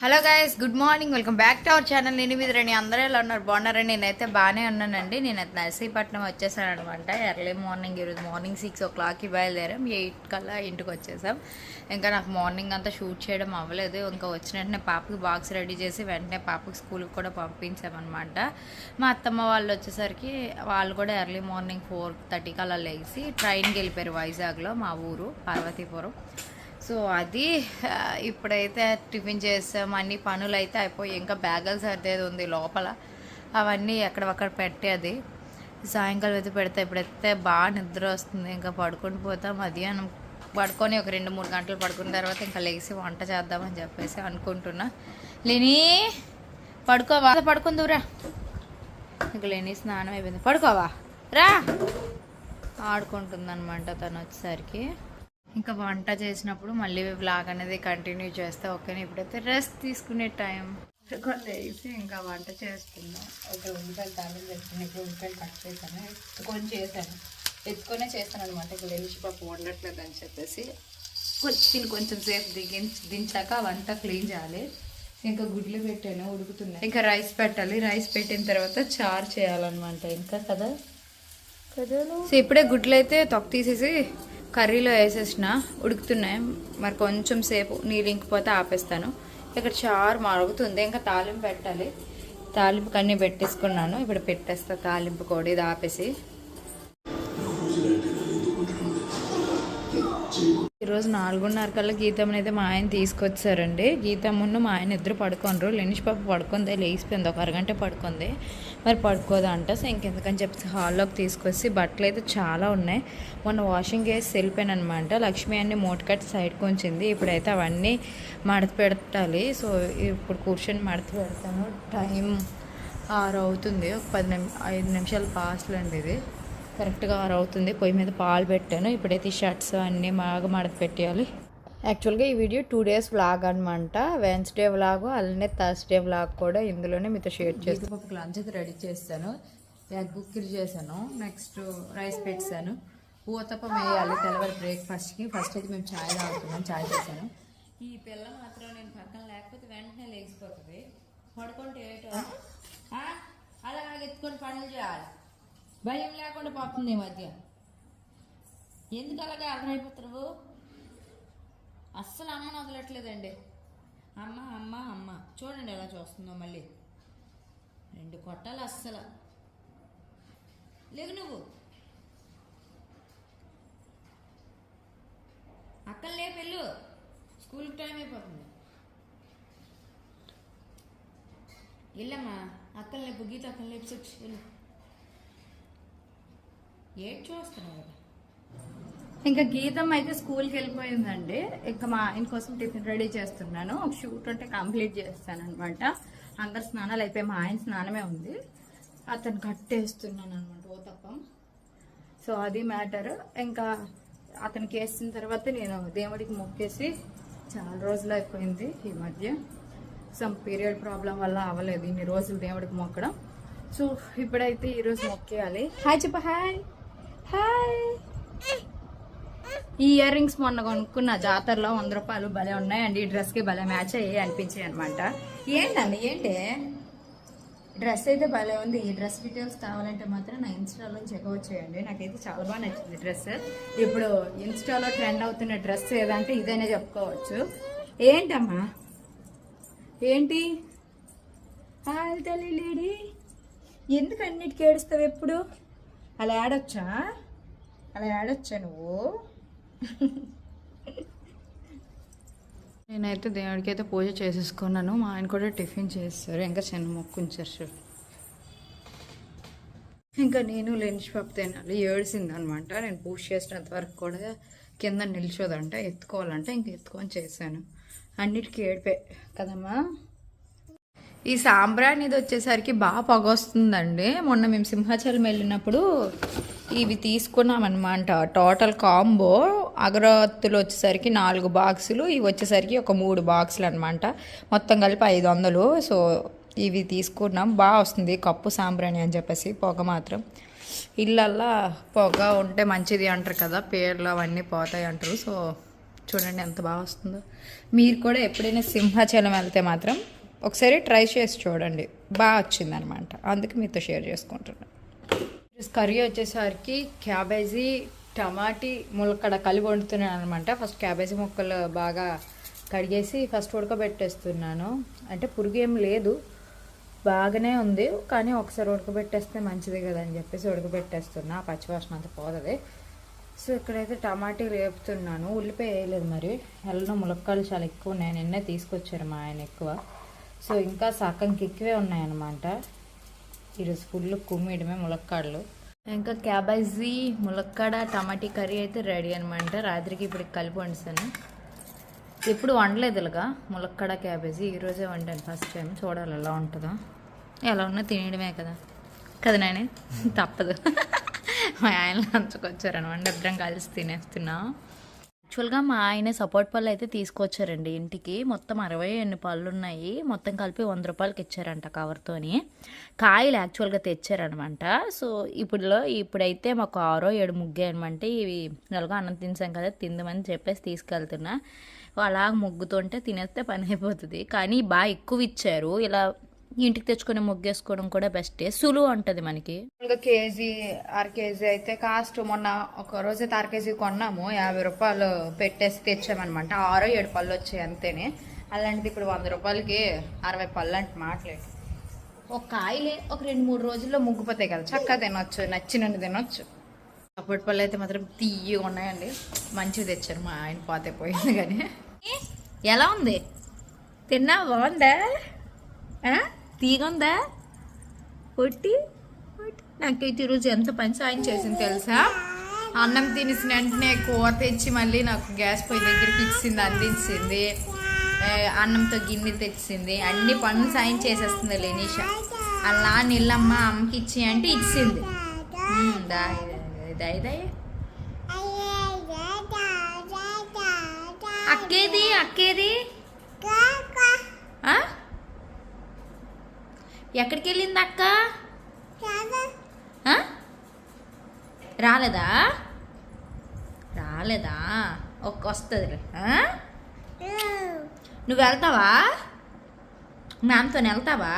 Hello guys, good morning. Welcome back to our channel. నేను మీద రండి. అందరూ ఎలా ఉన్నారు? బాగున్నారని నేనైతే బాగానే ఉన్నానండి. నేనైతే నర్సీపట్నం వచ్చేసాను అనమాట. ఎర్లీ మార్నింగ్ ఈరోజు మార్నింగ్ 6 o'clockకి బయలుదేరాం. 8 కల్లా ఇంటికి వచ్చేసాం. ఇంకా నాకు మార్నింగ్ అంతా షూట్ చేయడం అవ్వలేదు. ఇంకా వచ్చిన వెంటనే పాపకి బాక్స్ రెడీ చేసి వెంటనే పాపకి స్కూల్కి కూడా పంపించామన్నమాట. మా అత్తమ్మ వాళ్ళు వచ్చేసరికి వాళ్ళు కూడా ఎర్లీ మార్నింగ్ 4:30 కల్లా లేచి ట్రైన్కి వెళ్ళిపోయారు. వైజాగ్లో మా ఊరు పార్వతీపురం. సో అది ఇప్పుడైతే టిఫిన్ చేస్తాం. అన్ని పనులు అయితే అయిపోయి ఇంకా బ్యాగులు సర్దేది ఉంది లోపల. అవన్నీ ఎక్కడొక్కడ పెట్టేది సాయంకాలం అయితే పెడతా. ఇప్పుడైతే బాగా నిద్ర వస్తుంది. ఇంకా పడుకొని పోతాం. మధ్యాహ్నం పడుకొని ఒక 2-3 గంటలు పడుకున్న తర్వాత ఇంకా లేచి వంట చేద్దామని చెప్పేసి అనుకుంటున్నా. లేని పడుకోవా? పడుకుందురా. ఇంకా లేని స్నానం అయిపోయింది. పడుకోవా రా. ఆడుకుంటుంది అనమాట తను వచ్చేసరికి. ఇంకా వంట చేసినప్పుడు మళ్ళీ వ్లాగ్ అనేది కంటిన్యూ చేస్తా. ఓకేనా? ఇప్పుడైతే రెస్ట్ తీసుకునే టైం. లేసి ఇంకా వంట చేస్తున్నాం. ఒక ఉల్లిపాయలు తాళం చేస్తున్నాను. ఇప్పుడు ఉల్లిపాయలు కట్ చేశాను, ఎత్తుకొని చేశాను. ఎత్తుకొనే చేస్తాను అనమాట. ఇక్కడ లేచి పప్పు వండట్లేదు అని చెప్పేసి కొంచెం సేపు దించాక వంట క్లీన్ చేయాలి. ఇంకా గుడ్లు పెట్టాను, ఉడుకుతున్నాయి. ఇంకా రైస్ పెట్టాలి. రైస్ పెట్టిన తర్వాత చారు చేయాలన్నమాట. ఇంకా కదా సో ఇప్పుడే గుడ్లు అయితే తొక్క తీసేసి కర్రీలో వేసేసిన ఉడుకుతున్నాయి. మరి కొంచెం సేపు నీళ్ళు ఇంకిపోతే ఆపేస్తాను. ఇక్కడ చారు మరుగుతుంది. ఇంకా తాలింపు పెట్టాలి. తాలింపుకి అన్నీ పెట్టేసుకున్నాను. ఇప్పుడు పెట్టేస్తా తాలింపు కూడా. ఇది ఆపేసి ఈరోజు 4:30 కల్లా గీతమ్మని అయితే మా ఆయన తీసుకొచ్చారండి. గీతమ్మను మా ఆయన ఇద్దరు పడుకోనరు. లెనిష్ పాప పడుకుంది, లేచిపోయింది. ఒక అరగంట పడుకుంది. మరి పడుకోదంట. సో ఇంకెందుకని చెప్పేసి హాల్లోకి తీసుకొచ్చి బట్టలు అయితే చాలా ఉన్నాయి. మొన్న వాషింగ్ వేసి వెళ్ళిపోయాను అనమాట. లక్ష్మి అన్ని మూట కట్టి సైడ్కి ఉంచింది. ఇప్పుడైతే అవన్నీ మడత పెట్టాలి. సో ఇప్పుడు కూర్చొని మడత పెడతాను. టైం 6 అవుతుంది. ఒక 5 నిమిషాలు పాస్లండి. ఇది కరెక్ట్గా 6 అవుతుంది. పొయ్యి మీద పాలు పెట్టాను. ఇప్పుడైతే ఈ షర్ట్స్ అన్నీ బాగా మడత పెట్టేయాలి. యాక్చువల్గా ఈ వీడియో 2 days వ్లాగ్ అనమాట. వెన్స్డే వ్లాగ్ అలానే థర్స్డే వ్లాగ్ కూడా ఇందులోనే మీతో షేర్ చేస్తాను. పప్పుకి లంచ్ అయితే రెడీ చేస్తాను. ఎగ్ కుక్కర్ చేశాను. నెక్స్ట్ రైస్ పెట్టాను. ఊతప్పం వేయాలి తెల్లవారి బ్రేక్ఫాస్ట్కి. ఫస్ట్ అయితే మేము ఛాయ్ తాగుతున్నాం. ఛాయ్ చేశాను. ఈ పిల్ల మాత్రం నేను పక్కన లేకపోతే వెంటనే లేచిపోతుంది. పడుకుంటే ఏటో అలా ఎత్తుకొని పనులు చేయాలి. భయం లేకుండా పోతుంది ఈ మధ్య. ఎందుకు అలాగే అర్థమైపోతారు? అస్సలు అమ్మను వదలట్లేదండి. అమ్మ అమ్మ అమ్మ చూడండి ఎలా చూస్తుందో. మళ్ళీ 2 కొట్టాలి. అస్సలు లేవు. నువ్వు అక్కలు లేపెళ్ళు. స్కూల్కి టైం అయిపోతుంది. వెళ్ళమ్మా. అక్కలు లేపు. గీత అక్కలు లేపు. వచ్చి వెళ్ళు. ఏం చూస్తున్నావు? ఇంకా గీతం అయితే స్కూల్కి వెళ్ళిపోయిందండి. ఇంకా మా ఆయన కోసం టిఫిన్ రెడీ చేస్తున్నాను. ఒక షూట్ ఉంటే కంప్లీట్ చేస్తాను అనమాట. అందరు స్నానాలు అయిపోయి మా ఆయన స్నానమే ఉంది. అతను కట్టేస్తున్నాను అనమాట ఊతప్పం. సో అది మ్యాటర్. ఇంకా అతనికి వేసిన తర్వాత నేను దేవుడికి మొక్కేసి చాలా రోజులు అయిపోయింది. ఈ మధ్య సమ్ పీరియడ్ ప్రాబ్లం వల్ల అవ్వలేదు ఇన్ని రోజులు దేవుడికి మొక్కడం. సో ఇప్పుడైతే ఈరోజు మొక్కేయాలి. హాయ్ చెప్ప. Hi hi. ఈ ఇయర్ రింగ్స్ మొన్న కొనుక్కున్న జాతరలో 100 రూపాయలు భలే ఉన్నాయండి. ఈ డ్రెస్కి భలే మ్యాచ్ అయ్యి అనిపించాయి అనమాట. ఏంటండి ఏంటి డ్రెస్ అయితే భలే ఉంది. ఈ డ్రెస్ డీటెయిల్స్ కావాలంటే మాత్రం నా ఇన్స్టాలో చెక్అవుట్ చేయండి. నాకైతే చాలా బాగా నచ్చింది డ్రెస్. ఇప్పుడు ఇన్స్టాలో ట్రెండ్ అవుతున్న డ్రెస్ ఏదంటే ఇదనే చెప్పుకోవచ్చు. ఏంటమ్మా ఏంటి? హాయ్ తల్లి లేడీ. ఎందుకు అన్నిటికీ ఏడుస్తావు ఎప్పుడు? అలా ఆడొచ్చా? నువ్వు? నేనైతే దేవుడికి అయితే పూజ చేసేసుకున్నాను. మా ఆయన కూడా టిఫిన్ చేస్తారు. ఇంకా చిన్న మొక్కుంచారు. ఇంకా నేను లెనిష్ పప్పు తినాలి. ఏడిసింది అనమాట. నేను పూజ చేసినంత వరకు కూడా కింద నిల్చోదంట. ఎత్తుకోవాలంటే ఇంక ఎత్తుకొని చేశాను. అన్నిటికీ ఏడిపే కదమ్మా. ఈ సాంబ్రాణిది వచ్చేసరికి బాగా పొగొస్తుందండి. మొన్న మేము సింహాచలం వెళ్ళినప్పుడు ఇవి తీసుకున్నామన్నమాట. టోటల్ కాంబో అగరత్తులు వచ్చేసరికి 4 బాక్సులు, ఇవి వచ్చేసరికి ఒక 3 బాక్సులు అనమాట. మొత్తం కలిపి 500. సో ఇవి తీసుకున్నాం. బాగా వస్తుంది కప్పు సాంబ్రాణి అని చెప్పేసి. పొగ మాత్రం ఇళ్ళల్లా పొగ ఉంటే మంచిది అంటారు కదా, పేర్లు అవన్నీ పోతాయి అంటారు. సో చూడండి ఎంత బాగా వస్తుందో. మీరు కూడా ఎప్పుడైనా సింహాచలం వెళ్తే మాత్రం ఒకసారి ట్రై చేసి చూడండి, బాగా వచ్చిందనమాట. అందుకే మీతో షేర్ చేసుకుంటున్నాను. కర్రీ వచ్చేసరికి క్యాబేజీ టమాటీ ములక్కడ కలిపి వండుతున్నాను అనమాట. ఫస్ట్ క్యాబేజీ ముక్కలు బాగా కడిగేసి ఫస్ట్ ఉడకబెట్టేస్తున్నాను. అంటే పురుగు ఏం లేదు, బాగానే ఉంది, కానీ ఒకసారి ఉడకబెట్టేస్తే మంచిది కదా అని చెప్పేసి ఉడకబెట్టేస్తున్నా. పచ్చివాసన అంతా పోతుంది. సో ఇక్కడైతే టమాటీ వేపుతున్నాను. ఉల్లిపాయ వేయలేదు, మరి ఎల్లో ములక్కాయలు చాలా ఎక్కువ ఉన్నాయి. నిన్నే తీసుకొచ్చారు మా ఆయన ఎక్కువ. సో ఇంకా సగంకి ఎక్కువే ఉన్నాయన్నమాట. ఈరోజు ఫుల్ కుమ్మిడమే ములక్కాడలు. ఇంకా క్యాబేజీ ములక్కాడ టమాటీ కర్రీ అయితే రెడీ అనమాట. రాత్రికి ఇప్పుడు కలిపి వండుతాను. ఎప్పుడు వండలేదు ఇలాగా ములక్కాడ క్యాబేజీ, ఈరోజే వండాను ఫస్ట్ టైం. చూడాలి ఎలా ఉంటుందో. ఎలా ఉన్నా తినేయడమే కదా కదా నాయనే, తప్పదు. మా ఆయన లంచుకొచ్చారనమాట, ఇద్దరం కలిసి తినేస్తున్నా. యాక్చువల్గా మా ఆయన సపోర్ట్ పళ్ళు అయితే తీసుకొచ్చారండి ఇంటికి. మొత్తం 60 ఎన్ని పళ్ళు ఉన్నాయి, మొత్తం కలిపి 100 రూపాయలకి ఇచ్చారంట కవర్తోని. కాయలు యాక్చువల్గా తెచ్చారనమాట. సో ఇప్పుడైతే మాకు 6-7 ముగ్గే అనమాట. ఇవి నెలగా అన్నం తినేసాం కదా, తిందామని చెప్పేసి తీసుకెళ్తున్నా. అలా ముగ్గుతుంటే తినేస్తే పని అయిపోతుంది. కానీ బాగా ఎక్కువ ఇచ్చారు. ఇలా ఇంటికి తెచ్చుకొని ముగ్గేసుకోవడం కూడా బెస్టే, సులువు ఉంటుంది మనకి. కేజీ 1/2 కేజీ అయితే కాస్ట్ మొన్న ఒక రోజు అయితే 1/2 కేజీ కొన్నాము, 50 రూపాయలు పెట్టేసి తెచ్చామన్నమాట. 6-7 పళ్ళు వచ్చాయి అంతేనే. అలాంటిది ఇప్పుడు 100 రూపాయలకి 60 పళ్ళు అంటే మాట్లేదు. ఒక కాయలే ఒక 2-3 రోజుల్లో ముగ్గిపోతాయి కదా, చక్కగా తినొచ్చు, నచ్చినట్టు తినొచ్చు. సపోర్ట్ పళ్ళు అయితే మాత్రం తీయగా ఉన్నాయండి, మంచిగా తెచ్చారు. మా ఆయన పోతే పోయింది. కానీ ఎలా ఉంది, తిన్నా? బాగుందా? తీగుందా? పొట్టి నాకైతే ఈరోజు ఎంత పని సాయం చేసింది తెలుసా? అన్నం తినేసిన వెంటనే కూర తెచ్చి మళ్ళీ నాకు గ్యాస్ పొయ్యి దగ్గరికి ఇచ్చింది, అందించింది. అన్నంతో గిన్నె తెచ్చింది, అన్ని పనులు సాయం చేసేస్తుంది లేనీష. అలా నీళ్ళమ్మ అమ్మకి ఇచ్చి అంటే ఇచ్చింది. అక్కేది అక్కేది ఎక్కడికి వెళ్ళింది అక్క? రాలేదా? రాలేదా? వస్తుంది. నువ్వు వెళ్తావా? మ్యామ్తో వెళ్తావా?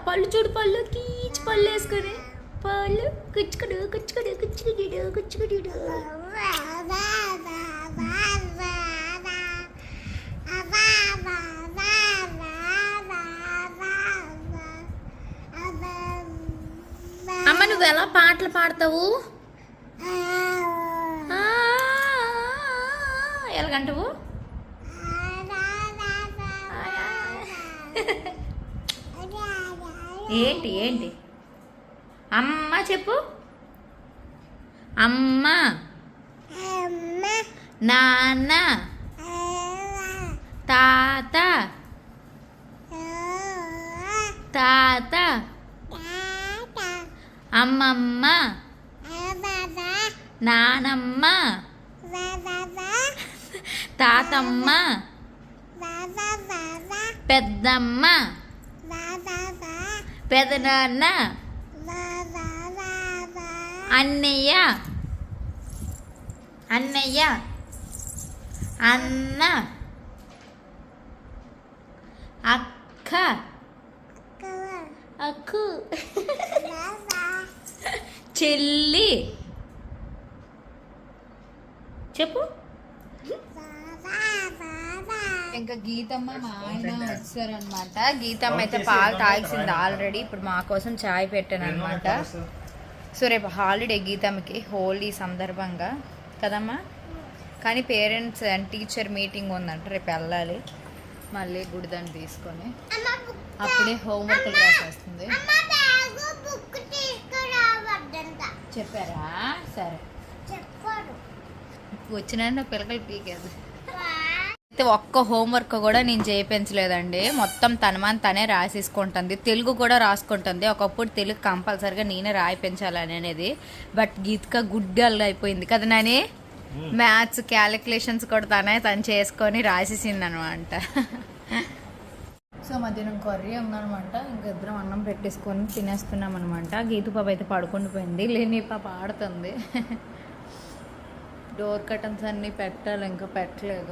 పళ్ళు చూడు, పళ్ళు కీచి పళ్ళు వేసుకొని పళ్ళు కుచ్చుకుడు కుచ్చుకుడు కుచ్చుకుడు కుచ్చుకుడు. అమ్మ నువ్వు ఎలా పాటలు పాడతావు? ఎలాగంటావు? ఏంటి ఏంటి? అమ్మ చెప్పు. అమ్మ, నాన్న, తాత, తాత, అమ్మమ్మ, నానమ్మ, తాతమ్మ, పెద్దమ్మ, పెదనాన్న, అన్నయ్య, అన్నయ్య, అన్న, అక్క, అక్కు, చెల్లి. చెప్పు. ఇంకా గీతమ్మ మా ఆయన వచ్చారనమాట. గీతమ్మ అయితే పాలు తాగిసింది ఆల్రెడీ. ఇప్పుడు మా కోసం చాయ్ పెట్టాను అనమాట. సో రేపు హాలిడే గీతమ్మకి, హోలీ సందర్భంగా కదమ్మా. కానీ పేరెంట్స్ అండ్ టీచర్ మీటింగ్ ఉందంట, రేపు వెళ్ళాలి. మళ్ళీ గుడిదాన్ని తీసుకొని అప్పుడే హోంవర్క్ రాసేస్తుంది. చెప్పారా? సరే వచ్చిన పిల్లకలు పీకేది. అయితే ఒక్క హోంవర్క్ కూడా నేను చేయించలేదండి. మొత్తం తనే రాసేసుకుంటుంది. తెలుగు కూడా రాసుకుంటుంది. ఒకప్పుడు తెలుగు కంపల్సరిగా నేనే రాయిపించాలని అనేది. బట్ గీతిక గుడ్డల్గా అయిపోయింది కదా నాని. మ్యాథ్స్ క్యాలిక్యులేషన్స్ కూడా తను చేసుకొని రాసేసింది అనమాట. సో మధ్యాహ్నం కర్రీ ఉందనమాట. ఇంకా ఇద్దరం అన్నం పెట్టేసుకొని తినేస్తున్నాం అనమాట. గీతు పాప అయితే పడుకొని పోయింది, లేని పాప ఆడుతుంది. డోర్ కర్టన్స్ అన్నీ పెట్టాలి, ఇంకా పెట్టలేదు.